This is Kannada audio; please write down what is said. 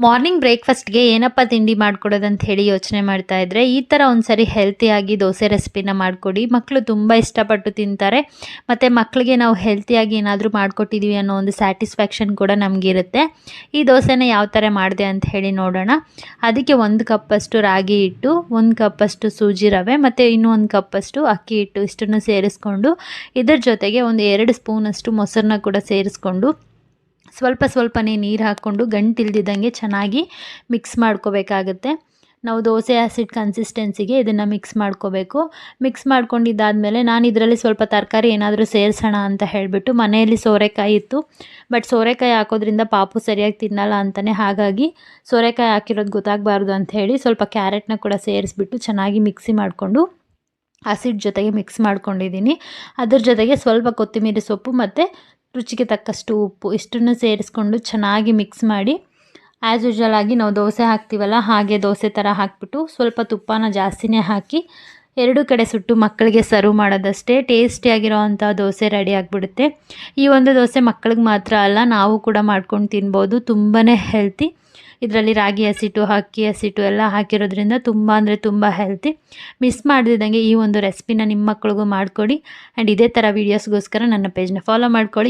ಮಾರ್ನಿಂಗ್ ಬ್ರೇಕ್ಫಾಸ್ಟ್‌ಗೆ ಏನಪ್ಪ ತಿಂಡಿ ಮಾಡ್ಕೊಡೋದಂತ ಹೇಳಿ ಯೋಚನೆ ಮಾಡ್ತಾ ಇದ್ದರೆ, ಈ ಥರ ಒಂದ್ಸರಿ ಹೆಲ್ತಿಯಾಗಿ ದೋಸೆ ರೆಸಿಪಿನ ಮಾಡಿಕೊಡಿ. ಮಕ್ಕಳು ತುಂಬ ಇಷ್ಟಪಟ್ಟು ತಿಂತಾರೆ. ಮತ್ತು ಮಕ್ಕಳಿಗೆ ನಾವು ಹೆಲ್ತಿಯಾಗಿ ಏನಾದರೂ ಮಾಡಿಕೊಟ್ಟಿದ್ದೀವಿ ಅನ್ನೋ ಒಂದು ಸ್ಯಾಟಿಸ್ಫ್ಯಾಕ್ಷನ್ ಕೂಡ ನಮಗಿರುತ್ತೆ. ಈ ದೋಸೆನ ಯಾವ ಥರ ಮಾಡಿದೆ ಅಂತ ಹೇಳಿ ನೋಡೋಣ. ಅದಕ್ಕೆ 1 ಕಪ್ಪಷ್ಟು ರಾಗಿ ಹಿಟ್ಟು, 1 ಕಪ್ಪಷ್ಟು ಸೂಜಿ ರವೆ ಮತ್ತು ಇನ್ನೂ 1 ಕಪ್ಪಷ್ಟು ಅಕ್ಕಿ ಹಿಟ್ಟು ಇಷ್ಟನ್ನು ಸೇರಿಸ್ಕೊಂಡು, ಇದರ ಜೊತೆಗೆ ಒಂದು 2 ಸ್ಪೂನಷ್ಟು ಮೊಸರನ್ನ ಕೂಡ ಸೇರಿಸ್ಕೊಂಡು ಸ್ವಲ್ಪನೇ ನೀರು ಹಾಕ್ಕೊಂಡು ಗಂಟಿಲ್ದಿದ್ದಂಗೆ ಚೆನ್ನಾಗಿ ಮಿಕ್ಸ್ ಮಾಡ್ಕೋಬೇಕಾಗುತ್ತೆ. ನಾವು ದೋಸೆ ಆ್ಯಸಿಡ್ ಕನ್ಸಿಸ್ಟೆನ್ಸಿಗೆ ಇದನ್ನು ಮಿಕ್ಸ್ ಮಾಡ್ಕೋಬೇಕು. ಮಿಕ್ಸ್ ಮಾಡ್ಕೊಂಡಿದ್ದಾದಮೇಲೆ ನಾನು ಇದರಲ್ಲಿ ಸ್ವಲ್ಪ ತರಕಾರಿ ಏನಾದರೂ ಸೇರಿಸೋಣ ಅಂತ ಹೇಳಿಬಿಟ್ಟು ಮನೆಯಲ್ಲಿ ಸೋರೆಕಾಯಿ ಇತ್ತು. ಬಟ್ ಸೋರೆಕಾಯಿ ಹಾಕೋದ್ರಿಂದ ಪಾಪು ಸರಿಯಾಗಿ ತಿನ್ನಲ್ಲ ಅಂತಲೇ, ಹಾಗಾಗಿ ಸೋರೆಕಾಯಿ ಹಾಕಿರೋದು ಗೊತ್ತಾಗಬಾರ್ದು ಅಂತ ಹೇಳಿ ಸ್ವಲ್ಪ ಕ್ಯಾರೆಟ್ನ ಕೂಡ ಸೇರಿಸ್ಬಿಟ್ಟು ಚೆನ್ನಾಗಿ ಮಿಕ್ಸಿ ಮಾಡಿಕೊಂಡು ಆಸಿಡ್ ಜೊತೆಗೆ ಮಿಕ್ಸ್ ಮಾಡ್ಕೊಂಡಿದ್ದೀನಿ. ಅದ್ರ ಜೊತೆಗೆ ಸ್ವಲ್ಪ ಕೊತ್ತಂಬರಿ ಸೊಪ್ಪು ಮತ್ತು ರುಚಿಗೆ ತಕ್ಕಷ್ಟು ಉಪ್ಪು ಇಷ್ಟನ್ನು ಸೇರಿಸ್ಕೊಂಡು ಚೆನ್ನಾಗಿ ಮಿಕ್ಸ್ ಮಾಡಿ, ಆ್ಯಸ್ ಯೂಶ್ವಲ್ ಆಗಿ ನಾವು ದೋಸೆ ಹಾಕ್ತೀವಲ್ಲ ಹಾಗೆ ದೋಸೆ ಥರ ಹಾಕ್ಬಿಟ್ಟು ಸ್ವಲ್ಪ ತುಪ್ಪನ ಜಾಸ್ತಿನೇ ಹಾಕಿ 2 ಕಡೆ ಸುಟ್ಟು ಮಕ್ಕಳಿಗೆ ಸರ್ವ್ ಮಾಡೋದಷ್ಟೇ. ಟೇಸ್ಟಿಯಾಗಿರೋ ಅಂಥ ದೋಸೆ ರೆಡಿ ಆಗಿಬಿಡುತ್ತೆ. ಈ ಒಂದು ದೋಸೆ ಮಕ್ಕಳಿಗೆ ಮಾತ್ರ ಅಲ್ಲ, ನಾವು ಕೂಡ ಮಾಡ್ಕೊಂಡು ತಿನ್ಬೋದು. ತುಂಬಾ ಹೆಲ್ತಿ. ಇದರಲ್ಲಿ ರಾಗಿ ಹಸಿಟ್ಟು, ಅಕ್ಕಿ ಹಸಿಟ್ಟು ಎಲ್ಲ ಹಾಕಿರೋದ್ರಿಂದ ತುಂಬ ಅಂದರೆ ತುಂಬ ಹೆಲ್ತಿ. ಮಿಸ್ ಮಾಡದಿದ್ದಂಗೆ ಈ ಒಂದು ರೆಸಿಪಿನ ನಿಮ್ಮ ಮಕ್ಕಳಿಗೂ ಮಾಡಿಕೊಡಿ. ಆ್ಯಂಡ್ ಇದೇ ಥರ ವೀಡಿಯೋಸ್ಗೋಸ್ಕರ ನನ್ನ ಪೇಜ್ನ ಫಾಲೋ ಮಾಡ್ಕೊಳ್ಳಿ.